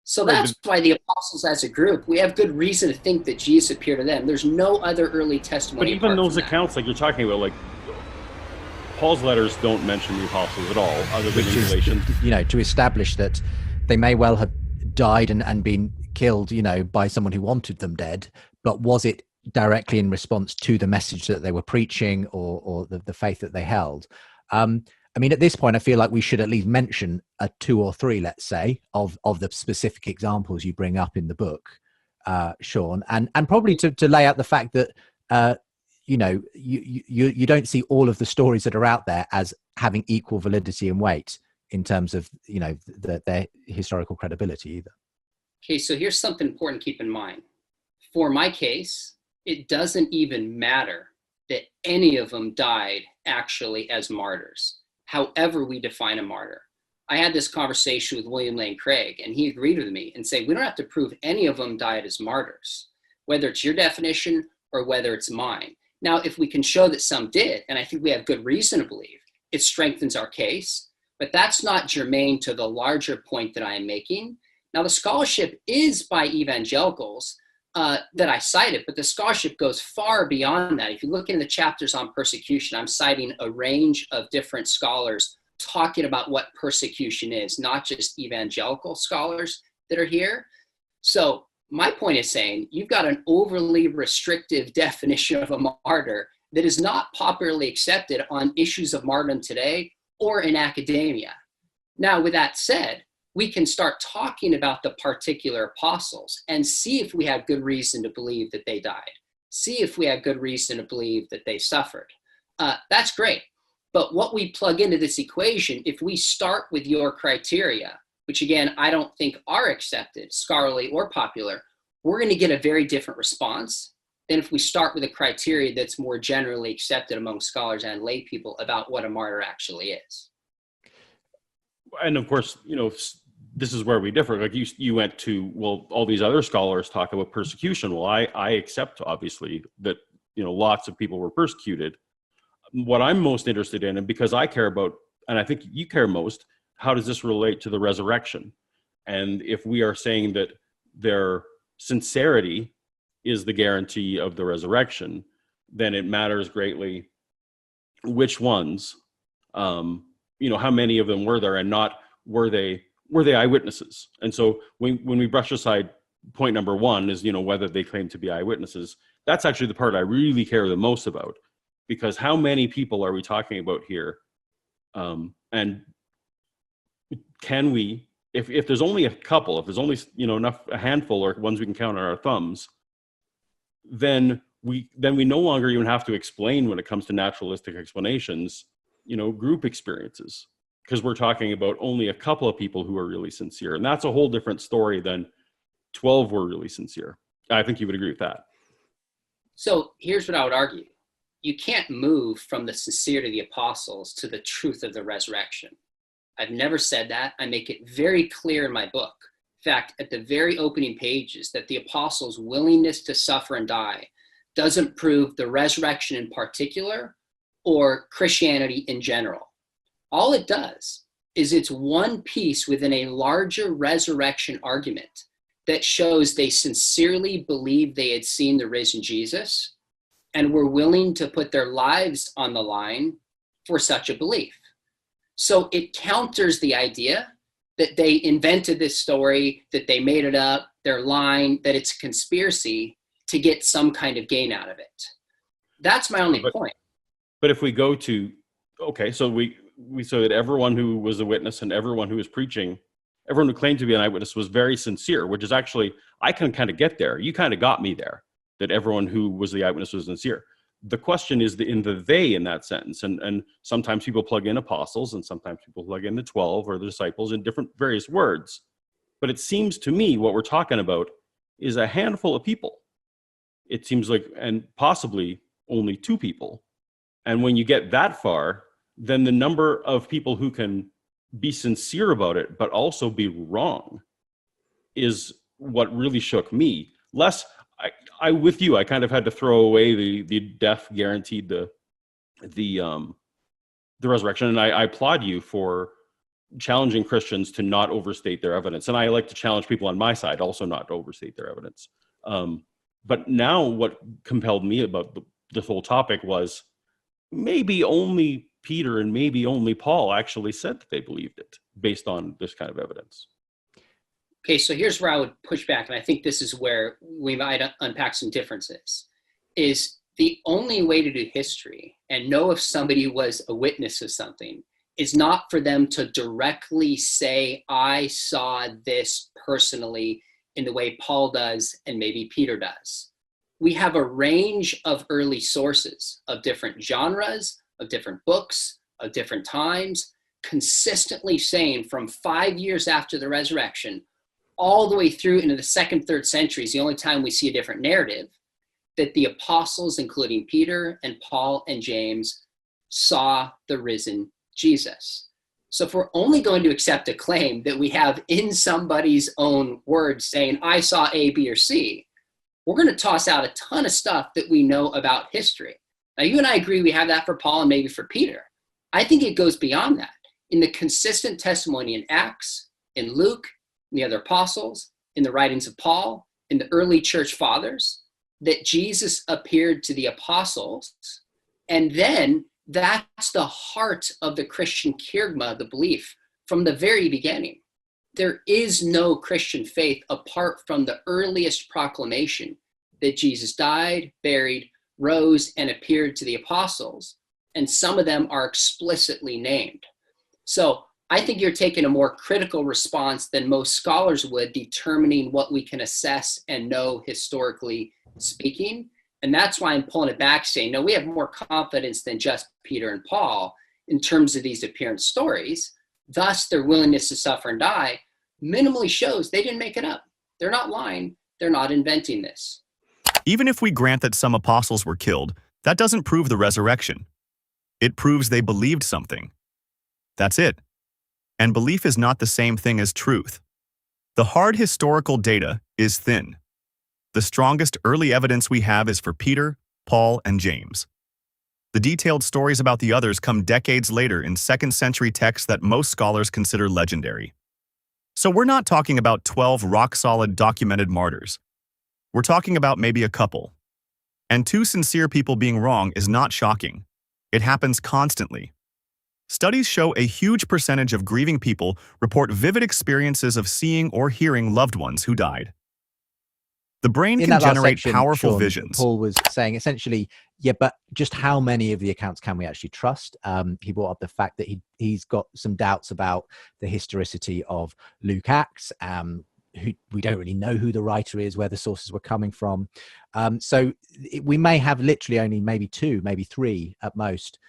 So Right, that's why the apostles as a group, we have good reason to think that Jesus appeared to them. There's no other early but testimony even apart those from that. accounts, like you're talking about, like Paul's letters don't mention the apostles at all, other than which in is, relation. to establish that they may well have died and been killed, by someone who wanted them dead, but was it directly in response to the message that they were preaching or the faith that they held? I mean, at this point, I feel like we should at least mention a 2 or 3, let's say, of the specific examples you bring up in the book, Sean, and probably to lay out the fact that you don't see all of the stories that are out there as having equal validity and weight in terms of their historical credibility either. Okay, so here's something important to keep in mind. For my case, it doesn't even matter that any of them died actually as martyrs, however we define a martyr. I had this conversation with William Lane Craig, and he agreed with me and said, we don't have to prove any of them died as martyrs, whether it's your definition or whether it's mine. Now, if we can show that some did, and I think we have good reason to believe, it strengthens our case, but that's not germane to the larger point that I am making. Now, the scholarship is by evangelicals that I cited, but the scholarship goes far beyond that. If you look in the chapters on persecution, I'm citing a range of different scholars talking about what persecution is, not just evangelical scholars that are here. So my point is saying you've got an overly restrictive definition of a martyr that is not popularly accepted on issues of martyrdom today or in academia. Now, with that said, we can start talking about the particular apostles and see if we have good reason to believe that they died. See if we have good reason to believe that they suffered. That's great. But what we plug into this equation, if we start with your criteria, which again, I don't think are accepted, scholarly or popular, we're going to get a very different response than if we start with a criteria that's more generally accepted among scholars and lay people about what a martyr actually is. And of course, this is where we differ. Like you went to, well, all these other scholars talk about persecution. Well, I accept obviously that, lots of people were persecuted. What I'm most interested in, and because I care about, and I think you care most, how does this relate to the resurrection? And if we are saying that their sincerity is the guarantee of the resurrection, then it matters greatly which ones, how many of them were there, and not were they eyewitnesses. And so when we brush aside point number 1 is, whether they claim to be eyewitnesses, that's actually the part I really care the most about, because how many people are we talking about here? And can we, if there's only a couple, if there's only, a handful or ones we can count on our thumbs, then we no longer even have to explain when it comes to naturalistic explanations, group experiences, because we're talking about only a couple of people who are really sincere. And that's a whole different story than 12 were really sincere. I think you would agree with that. So here's what I would argue. You can't move from the sincerity of the apostles to the truth of the resurrection. I've never said that. I make it very clear in my book. In fact, at the very opening pages, that the apostles' willingness to suffer and die doesn't prove the resurrection in particular or Christianity in general. All it does is it's one piece within a larger resurrection argument that shows they sincerely believed they had seen the risen Jesus and were willing to put their lives on the line for such a belief. So it counters the idea that they invented this story, that they made it up, they're lying, that it's a conspiracy to get some kind of gain out of it. That's my only point. But if we go to, okay, so we so that everyone who was a witness and everyone who was preaching, everyone who claimed to be an eyewitness was very sincere, which is actually, I can kind of get there. You kind of got me there, that everyone who was the eyewitness was sincere. The question is in the they in that sentence. And sometimes people plug in apostles and sometimes people plug in the 12 or the disciples in different various words. But it seems to me what we're talking about is a handful of people. It seems like, and possibly only 2 people. And when you get that far, then the number of people who can be sincere about it, but also be wrong, is what really shook me. I with you, I kind of had to throw away the death guaranteed the resurrection, and I applaud you for challenging Christians to not overstate their evidence. And I like to challenge people on my side also not to overstate their evidence. But now what compelled me about this whole topic was maybe only Peter and maybe only Paul actually said that they believed it based on this kind of evidence. Okay, so here's where I would push back, and I think this is where we might unpack some differences, is the only way to do history and know if somebody was a witness of something is not for them to directly say, I saw this personally in the way Paul does and maybe Peter does. We have a range of early sources of different genres, of different books, of different times, consistently saying from 5 years after the resurrection, all the way through into the 2nd, 3rd centuries, the only time we see a different narrative, that the apostles, including Peter and Paul and James, saw the risen Jesus. So if we're only going to accept a claim that we have in somebody's own words saying, I saw A, B, or C, we're going to toss out a ton of stuff that we know about history. Now, you and I agree we have that for Paul and maybe for Peter. I think it goes beyond that. In the consistent testimony in Acts, in Luke, in the other apostles, in the writings of Paul, in the early church fathers, that Jesus appeared to the apostles, and then that's the heart of the Christian kerygma, the belief, from the very beginning. There is no Christian faith apart from the earliest proclamation that Jesus died, buried, rose, and appeared to the apostles, and some of them are explicitly named. So I think you're taking a more critical response than most scholars would, determining what we can assess and know historically speaking. And that's why I'm pulling it back, saying, no, we have more confidence than just Peter and Paul in terms of these appearance stories. Thus, their willingness to suffer and die minimally shows they didn't make it up. They're not lying. They're not inventing this. Even if we grant that some apostles were killed, that doesn't prove the resurrection. It proves they believed something. That's it. And belief is not the same thing as truth. The hard historical data is thin. The strongest early evidence we have is for Peter, Paul, and James. The detailed stories about the others come decades later in 2nd century texts that most scholars consider legendary. So we're not talking about 12 rock-solid documented martyrs. We're talking about maybe a couple. And 2 sincere people being wrong is not shocking. It happens constantly. Studies show a huge percentage of grieving people report vivid experiences of seeing or hearing loved ones who died. The brain can generate powerful Sean, visions. Paul was saying essentially, yeah, but just how many of the accounts can we actually trust? He brought up the fact that he's got some doubts about the historicity of Luke Acts. We don't really know who the writer is, where the sources were coming from. We may have literally only maybe 2, maybe 3 at most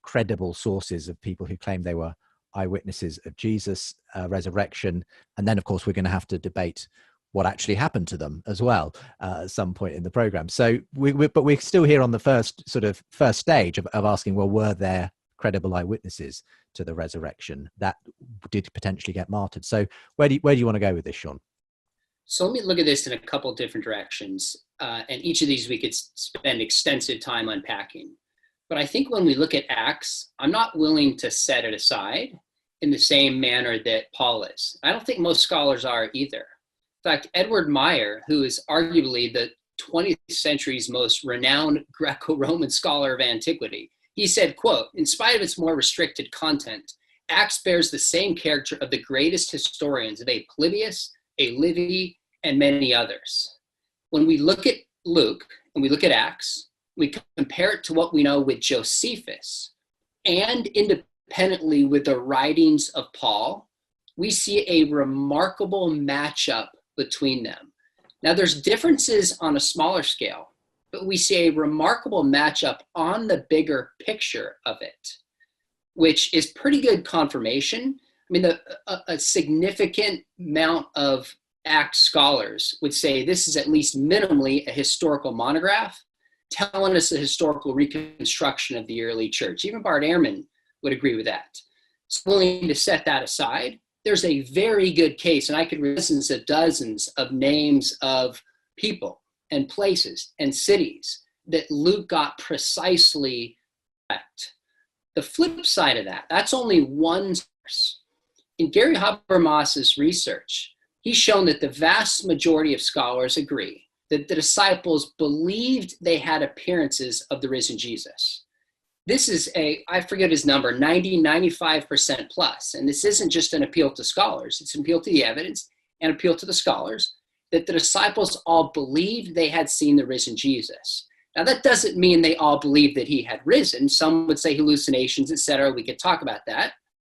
credible sources of people who claim they were eyewitnesses of Jesus' resurrection. And then, of course, we're going to have to debate what actually happened to them as well at some point in the program. So but we're still here on the first stage of asking, well, were there credible eyewitnesses to the resurrection that did potentially get martyred? So where do you want to go with this, Sean? So let me look at this in a couple of different directions. And each of these we could spend extensive time unpacking. But I think when we look at Acts, I'm not willing to set it aside in the same manner that Paul is. I don't think most scholars are either. In fact, Edward Meyer, who is arguably the 20th century's most renowned Greco-Roman scholar of antiquity, he said, quote, in spite of its more restricted content, Acts bears the same character of the greatest historians of A. Polybius, A. Livy, and many others. When we look at Luke and we look at Acts, we compare it to what we know with Josephus and independently with the writings of Paul, we see a remarkable matchup between them. Now, there's differences on a smaller scale, but we see a remarkable matchup on the bigger picture of it, which is pretty good confirmation. I mean, a significant amount of Acts scholars would say this is at least minimally a historical monograph telling us the historical reconstruction of the early church. Even Bart Ehrman would agree with that. So willing to set that aside, there's a very good case, and I could listen to dozens of names of people and places and cities that Luke got precisely correct. The flip side of that, that's only one source. in Gary Habermas's research, he's shown that the vast majority of scholars agree that the disciples believed they had appearances of the risen Jesus. This is I forget his number, 95% plus. And this isn't just an appeal to scholars, it's an appeal to the evidence and appeal to the scholars, that the disciples all believed they had seen the risen Jesus. Now, that doesn't mean they all believed that he had risen. Some would say hallucinations, etc. We could talk about that.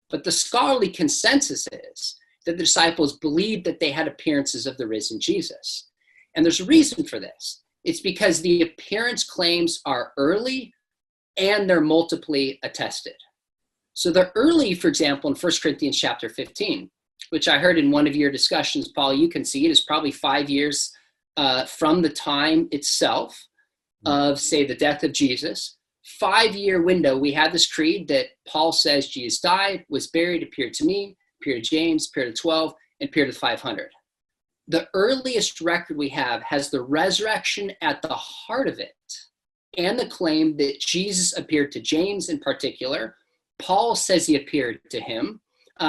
But the scholarly consensus is that the disciples believed that they had appearances of the risen Jesus. And there's a reason for this. It's because the appearance claims are early and they're multiply attested. So they're early, for example, in 1 Corinthians chapter 15, which I heard in one of your discussions, Paul, you can see it is probably 5 years from the time itself of, say, the death of Jesus. 5-year window, we have this creed that Paul says Jesus died, was buried, appeared to me, appeared to James, appeared to 12, and appeared to 500. The earliest record we have has the resurrection at the heart of it, and the claim that Jesus appeared to James in particular. Paul says he appeared to him.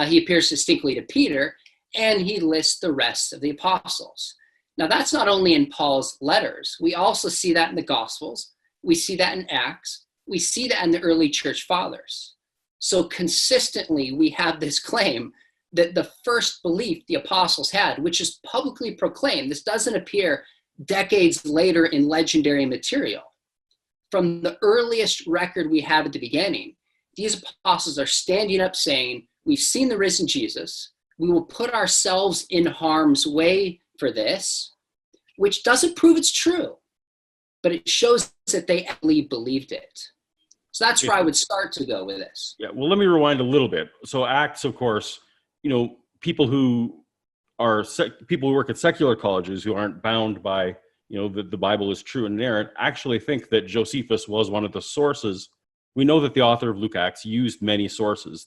He appears distinctly to Peter, and he lists the rest of the apostles. Now, that's not only in Paul's letters. We also see that in the Gospels. We see that in Acts. We see that in the early church fathers. So consistently, we have this claim that the first belief the apostles had, which is publicly proclaimed, this doesn't appear decades later in legendary material. From the earliest record we have at the beginning, these apostles are standing up saying, we've seen the risen Jesus. We will put ourselves in harm's way for this, which doesn't prove it's true, but it shows that they actually believed it. So that's where I would start to go with this. Yeah, well, let me rewind a little bit. So Acts, of course, people who work at secular colleges who aren't bound by, the Bible is true and inerrant, actually think that Josephus was one of the sources. We know that the author of Luke Acts used many sources.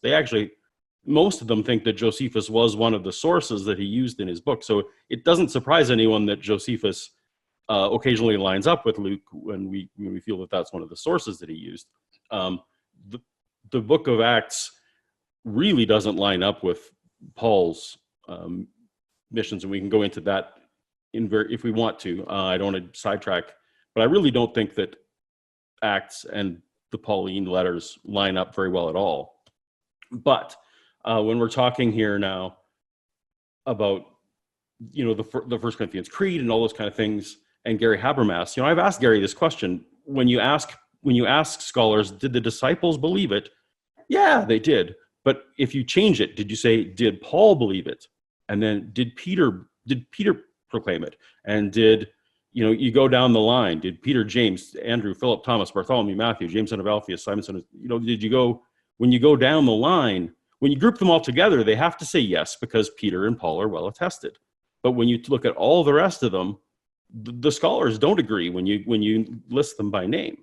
Most of them think that Josephus was one of the sources that he used in his book. So it doesn't surprise anyone that Josephus occasionally lines up with Luke when we feel that that's one of the sources that he used. The book of Acts really doesn't line up with Paul's missions, and we can go into that if we want to. I don't want to sidetrack, but I really don't think that Acts and the Pauline letters line up very well at all. But when we're talking here now about the First Corinthians Creed and all those kind of things, and Gary Habermas, I've asked Gary this question: when you ask scholars, did the disciples believe it? Yeah, they did. But if you change it, did you say, did Paul believe it? And then did Peter proclaim it? And did, you go down the line, did Peter, James, Andrew, Philip, Thomas, Bartholomew, Matthew, James son of Alphaeus, Simon son of, when you go down the line, when you group them all together, they have to say yes, because Peter and Paul are well attested. But when you look at all the rest of them, the scholars don't agree when you list them by name.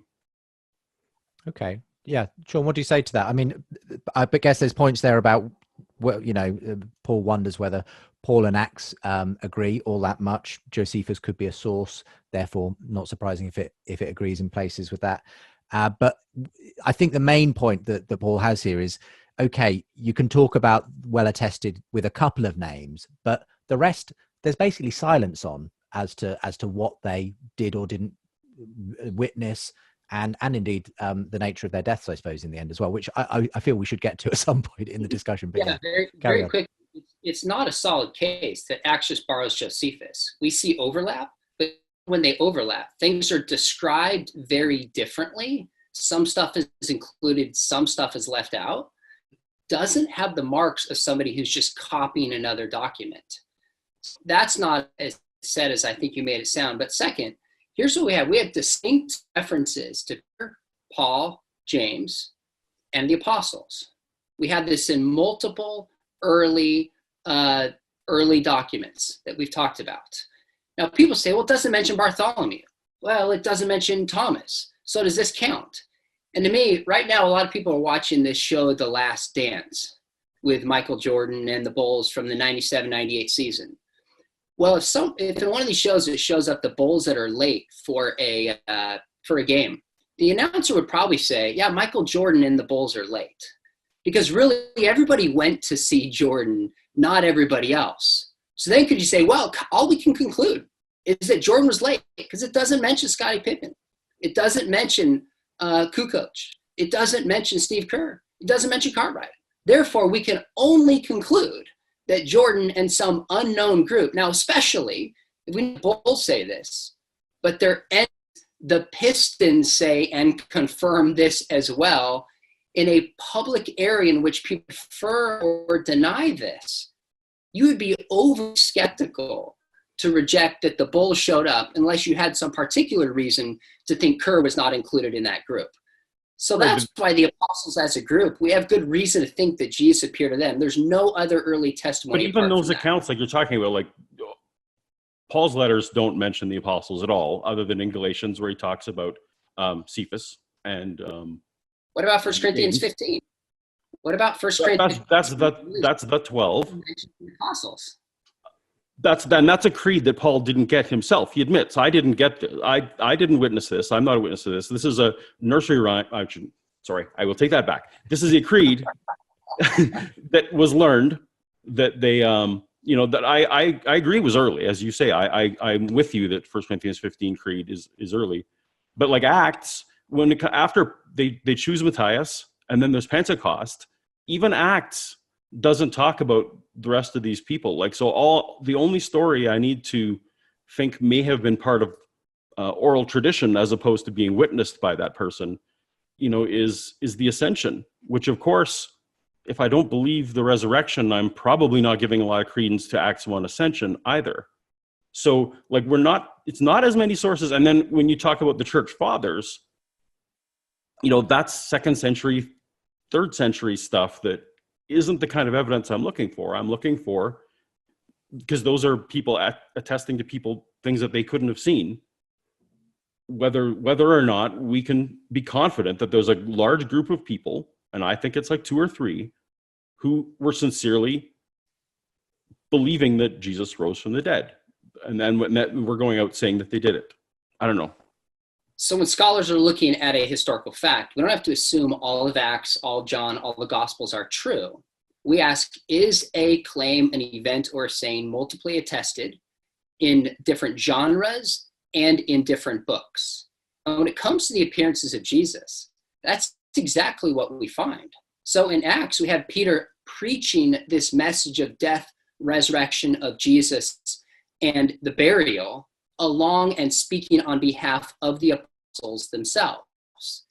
Okay. Yeah. Sean, what do you say to that? I mean, I guess there's points there about, Paul wonders whether Paul and Acts agree all that much. Josephus could be a source, therefore not surprising if it agrees in places with that. But I think the main point that Paul has here is, okay, you can talk about well attested with a couple of names, but the rest, there's basically silence on as to what they did or didn't witness, and indeed the nature of their deaths, I suppose, in the end as well, which I feel we should get to at some point in the discussion. But yeah, very quick. It's not a solid case that Acts just borrows Josephus. We see overlap, but when they overlap, things are described very differently. Some stuff is included, some stuff is left out. Doesn't have the marks of somebody who's just copying another document. That's not as said as I think you made it sound. But second, here's what we have. We have distinct references to Peter, Paul, James, and the apostles. We have this in multiple early documents that we've talked about. Now, people say, well, it doesn't mention Bartholomew. Well, it doesn't mention Thomas. So does this count? And to me, right now, a lot of people are watching this show, The Last Dance, with Michael Jordan and the Bulls from the 97-98 season. Well, if in one of these shows it shows up the Bulls that are late for a game, the announcer would probably say, yeah, Michael Jordan and the Bulls are late. because really everybody went to see Jordan, not everybody else. So then could you say, well, all we can conclude is that Jordan was late because it doesn't mention Scottie Pippen. It doesn't mention Kukoc. It doesn't mention Steve Kerr. It doesn't mention Cartwright. Therefore, we can only conclude that Jordan and some unknown group, now especially if we both say this, but the Pistons say and confirm this as well in a public area in which people prefer or deny this, you would be over skeptical to reject that the Bulls showed up unless you had some particular reason to think Kerr was not included in that group. So that's why the apostles as a group, we have good reason to think that Jesus appeared to them. There's no other early testimony. But even those accounts, like you're talking about, like Paul's letters don't mention the apostles at all, other than in Galatians where he talks about Cephas and. What about 1 Corinthians 15? What about 1 Corinthians? That's the 12. The apostles. That's a creed that Paul didn't get himself. He admits, I didn't witness this. I'm not a witness to this. This is a nursery rhyme. I will take that back. This is a creed that was learned that they, that I agree was early, as you say. I'm with you that 1 Corinthians 15 creed is early, but like Acts, after they choose Matthias and then there's Pentecost, even Acts doesn't talk about the rest of these people. Like, so the only story I need to think may have been part of oral tradition as opposed to being witnessed by that person, is the ascension, which of course, if I don't believe the resurrection, I'm probably not giving a lot of credence to Acts 1 ascension either. So like it's not as many sources. And then when you talk about the church fathers, that's 2nd century, 3rd century stuff that isn't the kind of evidence I'm looking for. I'm looking for, because those are people attesting to people things that they couldn't have seen, whether or not we can be confident that there's a large group of people, and I think it's like 2 or 3, who were sincerely believing that Jesus rose from the dead. And then we're going out saying that they did it. I don't know. So when scholars are looking at a historical fact, we don't have to assume all of Acts, all John, all the Gospels are true. We ask, is a claim, an event, or a saying multiply attested in different genres and in different books? And when it comes to the appearances of Jesus, that's exactly what we find. So in Acts, we have Peter preaching this message of death, resurrection of Jesus, and the burial, along and speaking on behalf of the apostles themselves.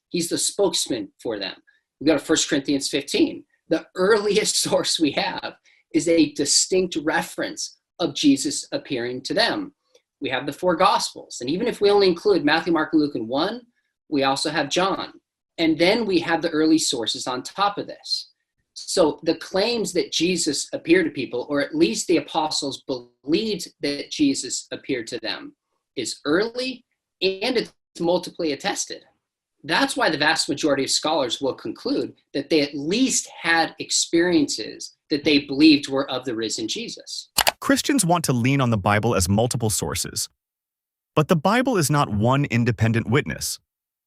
He's the spokesman for them. We go to 1 Corinthians 15. The earliest source we have is a distinct reference of Jesus appearing to them. We have the 4 Gospels. And even if we only include Matthew, Mark, Luke, and 1, we also have John. And then we have the early sources on top of this. So the claims that Jesus appeared to people, or at least the apostles believed that Jesus appeared to them, is early and it's multiply attested. That's why the vast majority of scholars will conclude that they at least had experiences that they believed were of the risen Jesus. Christians want to lean on the Bible as multiple sources. But the Bible is not one independent witness.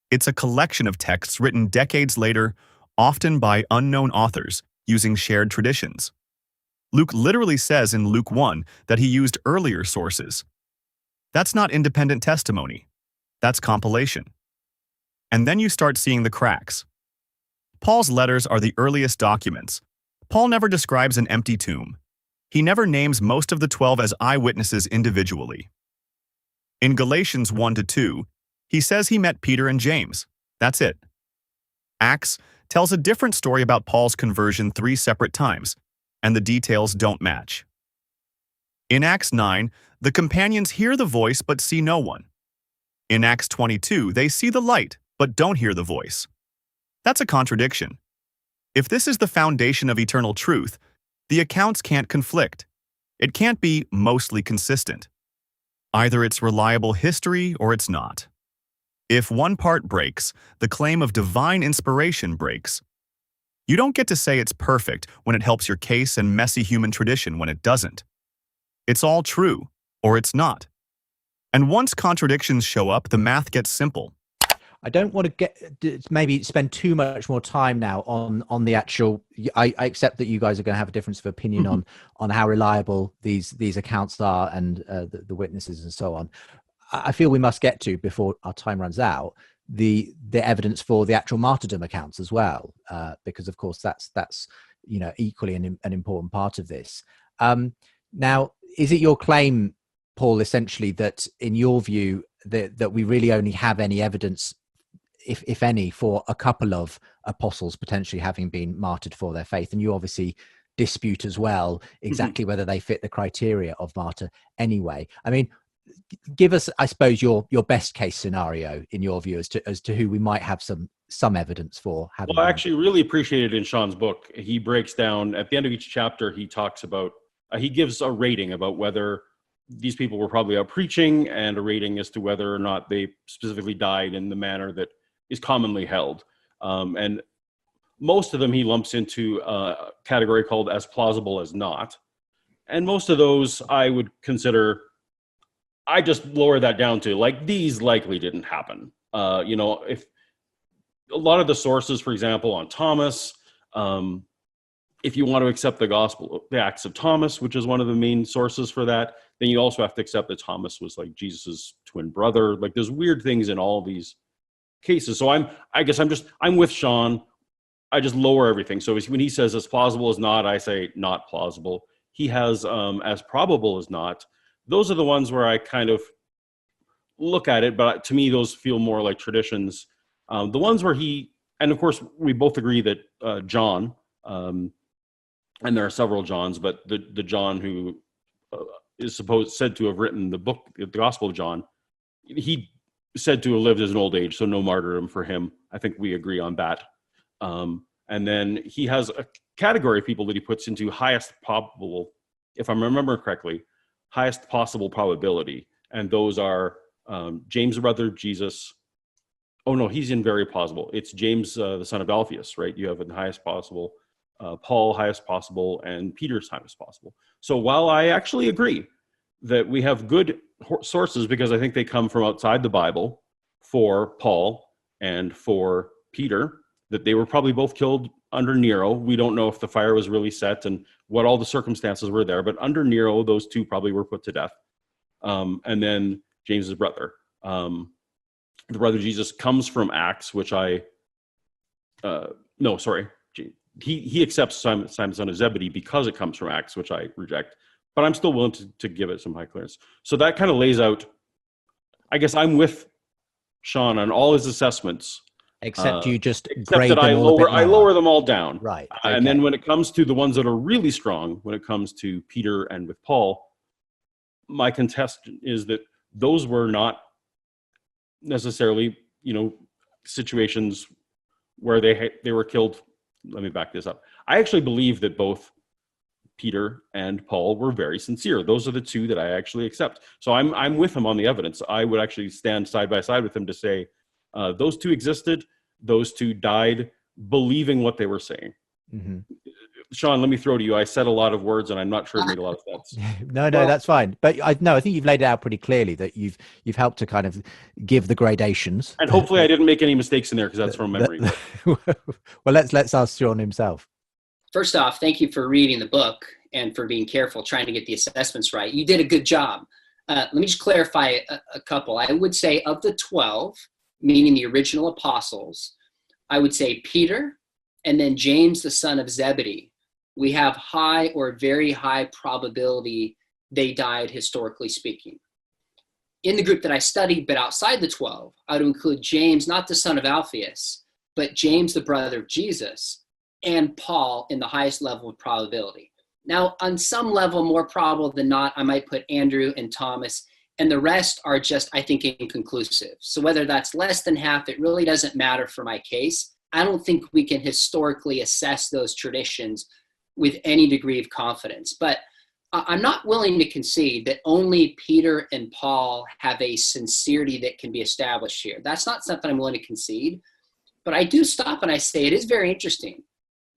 It's a collection of texts written decades later, often by unknown authors, using shared traditions. Luke literally says in Luke 1 that he used earlier sources. That's not independent testimony. That's compilation. And then you start seeing the cracks. Paul's letters are the earliest documents. Paul never describes an empty tomb. He never names most of the 12 as eyewitnesses individually. In Galatians 1-2, he says he met Peter and James. That's it. Acts tells a different story about Paul's conversion 3 separate times, and the details don't match. In Acts 9, the companions hear the voice but see no one. In Acts 22, they see the light but don't hear the voice. That's a contradiction. If this is the foundation of eternal truth, the accounts can't conflict. It can't be mostly consistent. Either it's reliable history or it's not. If one part breaks, the claim of divine inspiration breaks. You don't get to say it's perfect when it helps your case and messy human tradition when it doesn't. It's all true, or it's not. And once contradictions show up, the math gets simple. I don't want to maybe spend too much more time now on the actual. I accept that you guys are going to have a difference of opinion on how reliable these accounts are and the witnesses and so on. I feel we must get to, before our time runs out, the evidence for the actual martyrdom accounts as well, because of course that's equally an important part of this. Now, is it your claim, Paul, essentially that in your view that we really only have any evidence, if any, for a couple of apostles potentially having been martyred for their faith? And you obviously dispute as well exactly whether they fit the criteria of martyr anyway. I mean, give us, I suppose, your best case scenario in your view as to who we might have some evidence for having. Well, I actually really appreciated in Sean's book, he breaks down at the end of each chapter, he talks about, he gives a rating about whether these people were probably out preaching, and a rating as to whether or not they specifically died in the manner that is commonly held. And most of them he lumps into a category called as plausible as not. And most of those I would consider, I just lower that down to like, these likely didn't happen. If a lot of the sources, for example, on Thomas, if you want to accept the Acts of Thomas, which is one of the main sources for that, then you also have to accept that Thomas was like Jesus's twin brother. Like, there's weird things in all these cases. So I'm with Sean. I just lower everything. So when he says as plausible as not, I say not plausible. He has as probable as not. Those are the ones where I kind of look at it, but to me, those feel more like traditions. The ones where and of course, we both agree that John, and there are several Johns, but the John who is said to have written the book, the Gospel of John, he said to have lived as an old age, so no martyrdom for him. I think we agree on that. And then he has a category of people that he puts into highest probable, if I'm remembering correctly, highest possible probability. And those are James, the brother of Jesus. Oh no, he's in very plausible. It's James, the son of Alphaeus, right? You have the highest possible, Paul, highest possible, and Peter's highest possible. So while I actually agree that we have good sources, because I think they come from outside the Bible, for Paul and for Peter, that they were probably both killed under Nero. We don't know if the fire was really set and what all the circumstances were there, but under Nero, those two probably were put to death. And then James's brother. The brother of Jesus comes from Acts, which he accepts Simon, son of Zebedee, because it comes from Acts, which I reject. But I'm still willing to give it some high clearance. So that kind of lays out, I guess I'm with Sean on all his assessments. Except you just grade them all a bit lower. I lower them all down. Right. Okay. And then when it comes to the ones that are really strong, when it comes to Peter and with Paul, my contest is that those were not necessarily, situations where they were killed. Let me back this up. I actually believe that both Peter and Paul were very sincere. Those are the two that I actually accept. So I'm with him on the evidence. I would actually stand side by side with him to say those two existed. Those two died believing what they were saying. Mm-hmm. Sean, let me throw to you. I said a lot of words, and I'm not sure it made a lot of sense. No, that's fine. But I think you've laid it out pretty clearly that you've helped to kind of give the gradations. And hopefully, I didn't make any mistakes in there, because that's from memory. Well, let's ask Sean himself. First off, thank you for reading the book and for being careful trying to get the assessments right. You did a good job. Let me just clarify a couple. I would say of the 12, meaning the original apostles, I would say Peter and then James, the son of Zebedee. We have high or very high probability they died, historically speaking. In the group that I studied, but outside the 12, I would include James, not the son of Alphaeus, but James, the brother of Jesus, and Paul in the highest level of probability. Now, on some level, more probable than not, I might put Andrew and Thomas, and the rest are just, I think, inconclusive. So whether that's less than half, it really doesn't matter for my case. I don't think we can historically assess those traditions with any degree of confidence. But I'm not willing to concede that only Peter and Paul have a sincerity that can be established here. That's not something I'm willing to concede. But I do stop and I say it is very interesting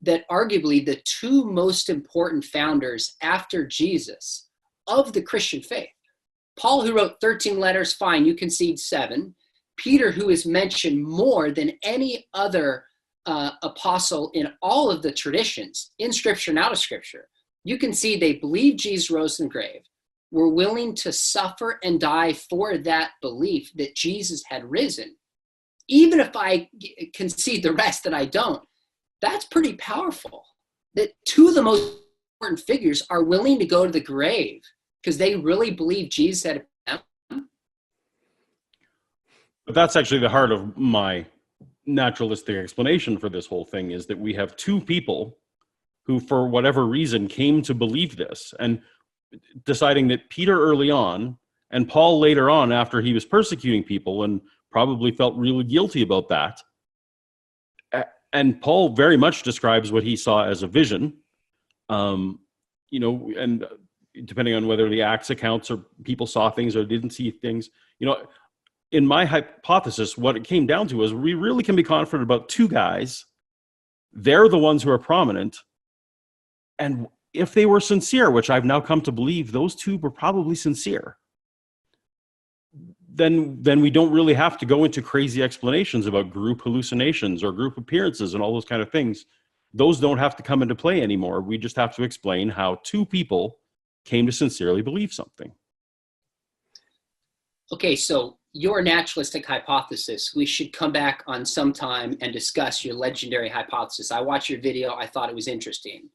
that arguably the two most important founders after Jesus of the Christian faith, Paul, who wrote 13 letters, fine, you concede 7, Peter, who is mentioned more than any other apostle in all of the traditions, in Scripture and out of Scripture, you can see they believed Jesus rose from the grave, were willing to suffer and die for that belief that Jesus had risen. Even if I concede the rest that I don't, that's pretty powerful. That two of the most important figures are willing to go to the grave because they really believe Jesus had them. But that's actually the heart of my naturalistic explanation for this whole thing, is that we have two people who, for whatever reason, came to believe this, and deciding that Peter early on and Paul later on, after he was persecuting people and probably felt really guilty about that. And Paul very much describes what he saw as a vision, and depending on whether the Acts accounts or people saw things or didn't see things, in my hypothesis, what it came down to is we really can be confident about two guys. They're the ones who are prominent. And if they were sincere, which I've now come to believe those two were probably sincere, then we don't really have to go into crazy explanations about group hallucinations or group appearances and all those kind of things. Those don't have to come into play anymore. We just have to explain how two people came to sincerely believe something. Okay, so your naturalistic hypothesis, we should come back on some time and discuss your legendary hypothesis. I watched your video. I thought it was interesting.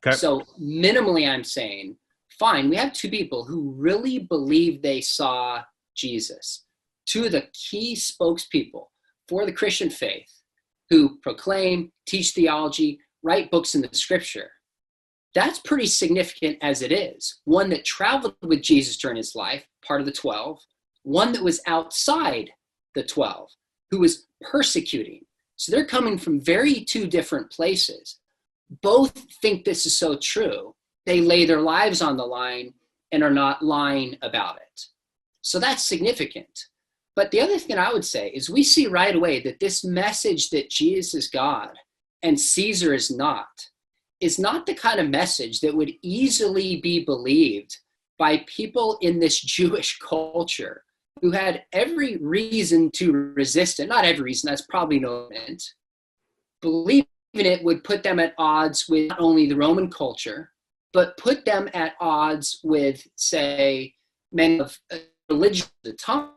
Okay. So minimally, I'm saying, fine, we have two people who really believe they saw Jesus, two of the key spokespeople for the Christian faith, who proclaim, teach theology, write books in the Scripture. That's pretty significant as it is. One that traveled with Jesus during his life, part of the 12, one that was outside the 12, who was persecuting. So they're coming from very two different places. Both think this is so true. They lay their lives on the line and are not lying about it. So that's significant. But the other thing I would say is we see right away that this message that Jesus is God and Caesar is not the kind of message that would easily be believed by people in this Jewish culture who had every reason to resist it. Not every reason, that's probably no meant. Believing it would put them at odds with not only the Roman culture, but put them at odds with, say, men of religion at the time.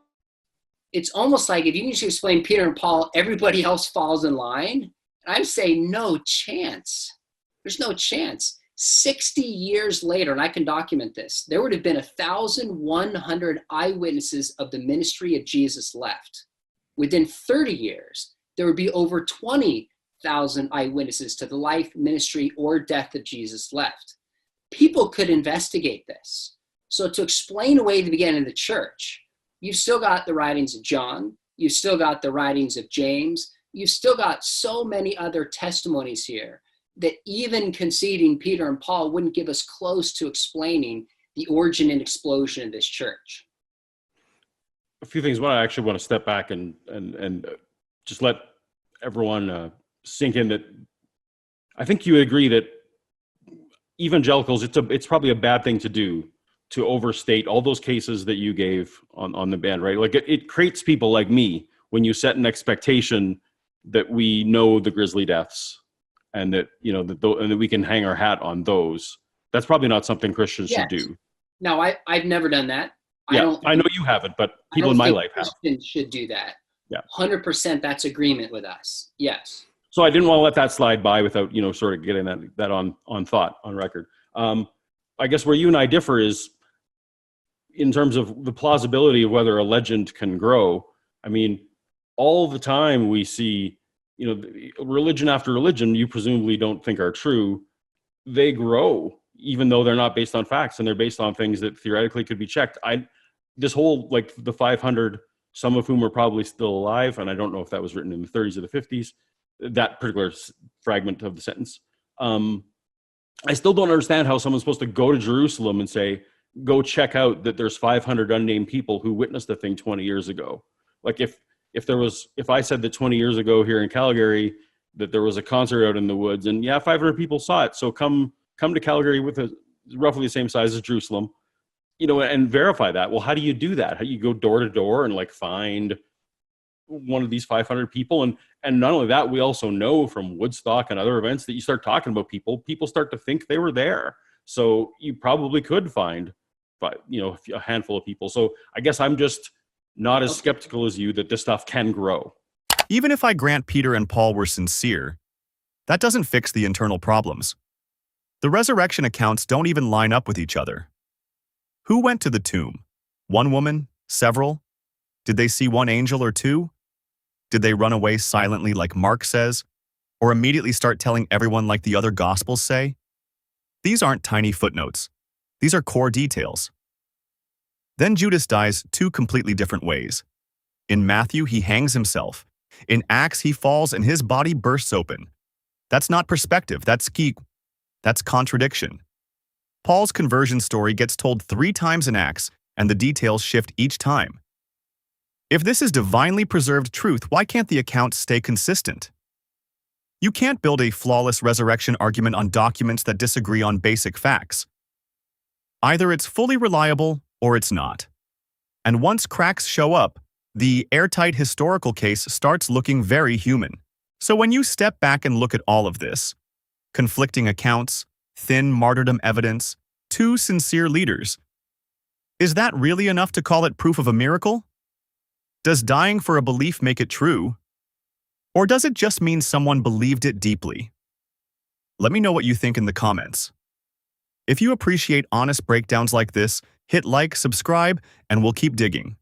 It's almost like if you need to explain Peter and Paul, everybody else falls in line. And I'm saying no chance. There's no chance. 60 years later, and I can document this, there would have been 1,100 eyewitnesses of the ministry of Jesus left. Within 30 years, there would be over 20,000 eyewitnesses to the life, ministry, or death of Jesus left. People could investigate this. So to explain away the beginning of the church, you've still got the writings of John, you've still got the writings of James, you've still got so many other testimonies here that even conceding Peter and Paul wouldn't give us close to explaining the origin and explosion of this church. A few things. One, I actually want to step back and just let everyone sink in that I think you agree that evangelicals, it's probably a bad thing to do to overstate all those cases that you gave on the band, right? Like it creates people like me when you set an expectation that we know the grisly deaths and that, and that we can hang our hat on those. That's probably not something Christians should do. No, I've never done that. Yeah, I know you haven't, but people in my life have. Christians should do that. Yeah. 100% that's agreement with us. Yes. So I didn't want to let that slide by without, sort of getting that on thought, on record. I guess where you and I differ is in terms of the plausibility of whether a legend can grow. I mean, all the time we see, religion after religion you presumably don't think are true. They grow, even though they're not based on facts and they're based on things that theoretically could be checked. This whole, like the 500, some of whom are probably still alive, and I don't know if that was written in the 30s or the 50s, that particular fragment of the sentence. I still don't understand how someone's supposed to go to Jerusalem and say, go check out that there's 500 unnamed people who witnessed the thing 20 years ago. Like if I said that 20 years ago here in Calgary that there was a concert out in the woods and 500 people saw it, so come to Calgary with roughly the same size as Jerusalem, and verify that. Well, how do you do that? How do you go door to door and find one of these 500 people. And not only that, we also know from Woodstock and other events that you start talking about people start to think they were there. So you probably could find, a handful of people. So I guess I'm just not as skeptical as you that this stuff can grow. Even if I grant Peter and Paul were sincere, that doesn't fix the internal problems. The resurrection accounts don't even line up with each other. Who went to the tomb? One woman? Several? Did they see one angel or two? Did they run away silently like Mark says? Or immediately start telling everyone like the other Gospels say? These aren't tiny footnotes. These are core details. Then Judas dies two completely different ways. In Matthew, he hangs himself. In Acts, he falls and his body bursts open. That's not perspective, that's contradiction. Paul's conversion story gets told 3 times in Acts, and the details shift each time. If this is divinely preserved truth, why can't the accounts stay consistent? You can't build a flawless resurrection argument on documents that disagree on basic facts. Either it's fully reliable or it's not. And once cracks show up, the airtight historical case starts looking very human. So when you step back and look at all of this, conflicting accounts, thin martyrdom evidence, 2 sincere leaders, is that really enough to call it proof of a miracle? Does dying for a belief make it true? Or does it just mean someone believed it deeply? Let me know what you think in the comments. If you appreciate honest breakdowns like this, hit like, subscribe, and we'll keep digging.